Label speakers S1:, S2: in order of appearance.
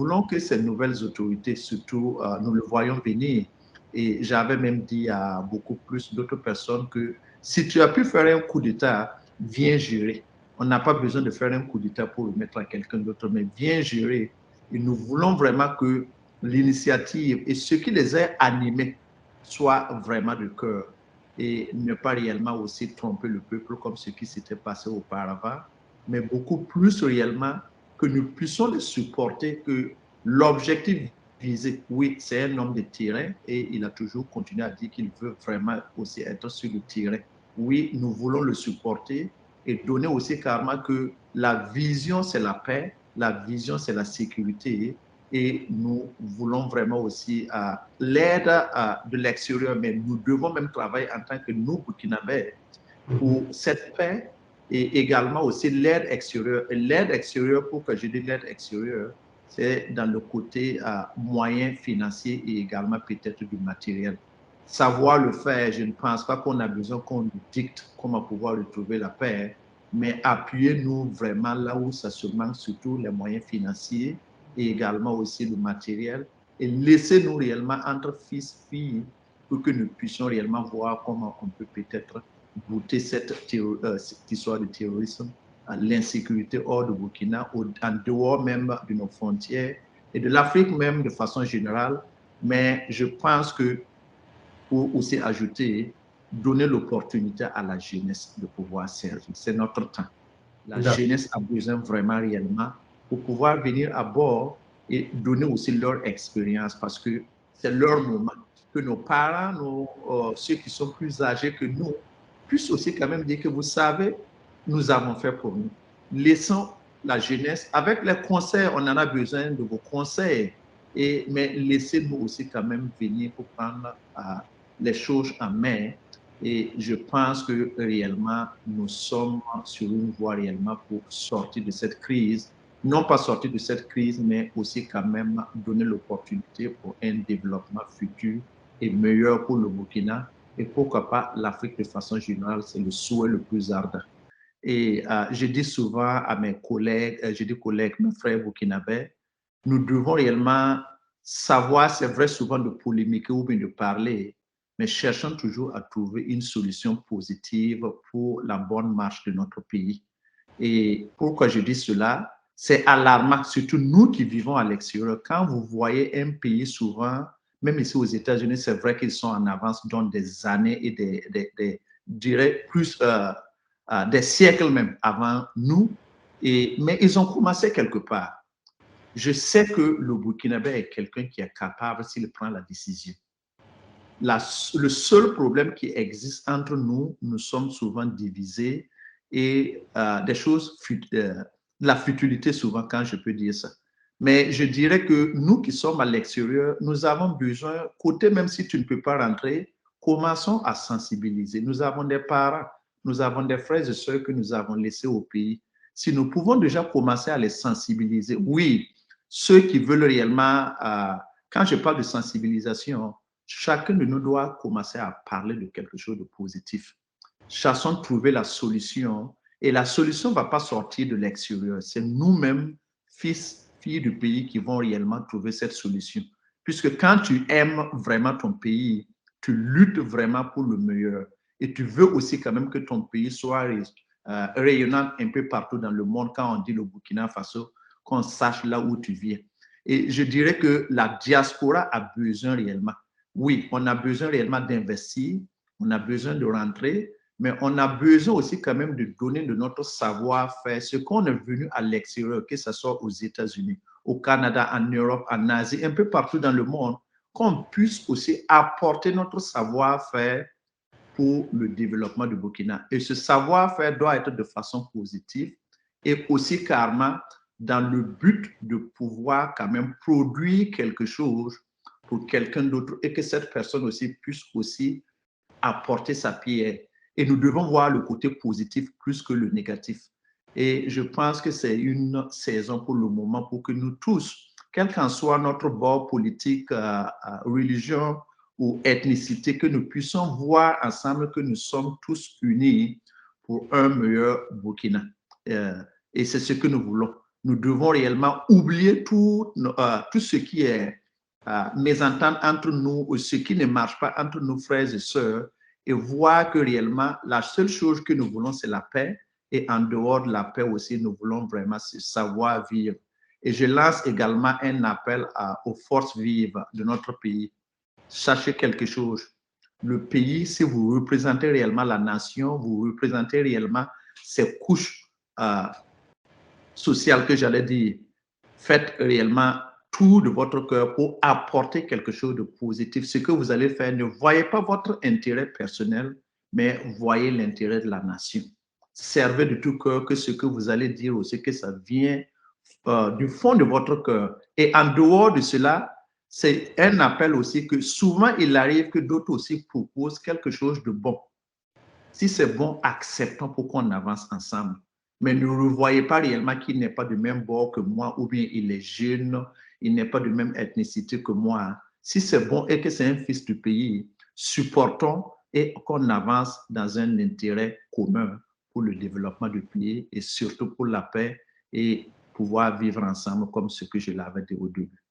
S1: voulons que ces nouvelles autorités, surtout, nous le voyons venir. Et j'avais même dit à beaucoup plus d'autres personnes que si tu as pu faire un coup d'État, viens gérer. On n'a pas besoin de faire un coup d'État pour le mettre à quelqu'un d'autre, mais viens gérer. Et nous voulons vraiment que l'initiative et ce qui les a animés soit vraiment de cœur et ne pas réellement aussi tromper le peuple comme ce qui s'était passé auparavant, mais beaucoup plus réellement que nous puissions les supporter, que l'objectif visé, oui, c'est un homme de terrain et il a toujours continué à dire qu'il veut vraiment aussi être sur le terrain. Oui, nous voulons le supporter et donner aussi carrément que la vision, c'est la paix, la vision, c'est la sécurité et nous voulons vraiment aussi l'aide de l'extérieur, mais nous devons même travailler en tant que nous, Burkinabés, pour cette paix et également aussi l'aide extérieure. Et l'aide extérieure, pour que je dise l'aide extérieure, c'est dans le côté moyen financier et également peut-être du matériel. Savoir le faire, je ne pense pas qu'on a besoin qu'on nous dicte comment pouvoir retrouver la paix, mais appuyez-nous vraiment là où ça se manque, surtout les moyens financiers et également aussi le matériel. Et laissez-nous réellement entre fils, filles, pour que nous puissions réellement voir comment on peut peut-être bouter cette histoire de terrorisme, l'insécurité hors de Burkina, en dehors même de nos frontières et de l'Afrique même de façon générale. Mais je pense que pour aussi ajouter, donner l'opportunité à la jeunesse de pouvoir servir. C'est notre temps. La jeunesse a besoin vraiment réellement pour pouvoir venir à bord et donner aussi leur expérience parce que c'est leur moment. Que nos parents, ceux qui sont plus âgés que nous, puissent aussi quand même dire que vous savez, nous avons fait pour nous. Laissons la jeunesse, avec les conseils, on en a besoin de vos conseils, mais laissez-nous aussi quand même venir pour prendre les choses en main. Et je pense que réellement, nous sommes sur une voie réellement pour sortir de cette crise. Non pas sortir de cette crise, mais aussi quand même donner l'opportunité pour un développement futur et meilleur pour le Burkina. Et pourquoi pas l'Afrique de façon générale, c'est le souhait le plus ardent. Et je dis souvent à mes collègues, je dis collègues, mes frères burkinabés, nous devons réellement savoir, c'est vrai souvent de polémiquer ou bien de parler, mais cherchons toujours à trouver une solution positive pour la bonne marche de notre pays. Et pourquoi je dis cela? C'est alarmant, surtout nous qui vivons à l'extérieur. Quand vous voyez un pays souvent, même ici aux États-Unis, c'est vrai qu'ils sont en avance dans des années et je dirais plus des siècles même avant nous, mais ils ont commencé quelque part. Je sais que le Burkinabé est quelqu'un qui est capable s'il prend la décision. Le seul problème qui existe entre nous, nous sommes souvent divisés et des choses, la futilité souvent quand je peux dire ça. Mais je dirais que nous qui sommes à l'extérieur, nous avons besoin, côté même si tu ne peux pas rentrer, commençons à sensibiliser. Nous avons des parents, nous avons des frères et sœurs que nous avons laissés au pays. Si nous pouvons déjà commencer à les sensibiliser, oui, ceux qui veulent réellement, quand je parle de sensibilisation, chacun de nous doit commencer à parler de quelque chose de positif. Cherchons de trouver la solution et la solution ne va pas sortir de l'extérieur. C'est nous-mêmes, fils, filles du pays, qui vont réellement trouver cette solution. Puisque quand tu aimes vraiment ton pays, tu luttes vraiment pour le meilleur et tu veux aussi quand même que ton pays soit rayonnant un peu partout dans le monde. Quand on dit le Burkina Faso, qu'on sache là où tu viens. Et je dirais que la diaspora a besoin réellement. Oui, on a besoin réellement d'investir, on a besoin de rentrer, mais on a besoin aussi quand même de donner de notre savoir-faire, ce qu'on est venu à l'extérieur, que ce soit aux États-Unis, au Canada, en Europe, en Asie, un peu partout dans le monde, qu'on puisse aussi apporter notre savoir-faire pour le développement du Burkina. Et ce savoir-faire doit être de façon positive et aussi carrément dans le but de pouvoir quand même produire quelque chose pour quelqu'un d'autre et que cette personne aussi puisse aussi apporter sa pierre. Et nous devons voir le côté positif plus que le négatif. Et je pense que c'est une saison pour le moment pour que nous tous, quel qu'en soit notre bord politique, religion ou ethnicité, que nous puissions voir ensemble que nous sommes tous unis pour un meilleur Burkina. Et c'est ce que nous voulons. Nous devons réellement oublier tout ce qui est mésentente entre nous ou ce qui ne marche pas entre nos frères et sœurs et voir que réellement la seule chose que nous voulons, c'est la paix. Et en dehors de la paix aussi, nous voulons vraiment savoir vivre. Et je lance également un appel aux forces vives de notre pays. Sachez quelque chose. Le pays, si vous représentez réellement la nation, vous représentez réellement ces couches sociales que j'allais dire. Faites réellement tout de votre cœur pour apporter quelque chose de positif. Ce que vous allez faire, ne voyez pas votre intérêt personnel, mais voyez l'intérêt de la nation. Servez de tout cœur que ce que vous allez dire aussi, que ça vient du fond de votre cœur. Et en dehors de cela, c'est un appel aussi que souvent il arrive que d'autres aussi proposent quelque chose de bon. Si c'est bon, acceptons pour qu'on avance ensemble. Mais ne revoyez pas réellement qu'il n'est pas du même bord que moi, ou bien il est jeune, il n'est pas de même ethnicité que moi. Si c'est bon et que c'est un fils du pays, supportons et qu'on avance dans un intérêt commun pour le développement du pays et surtout pour la paix et pouvoir vivre ensemble comme ce que je l'avais dit au début.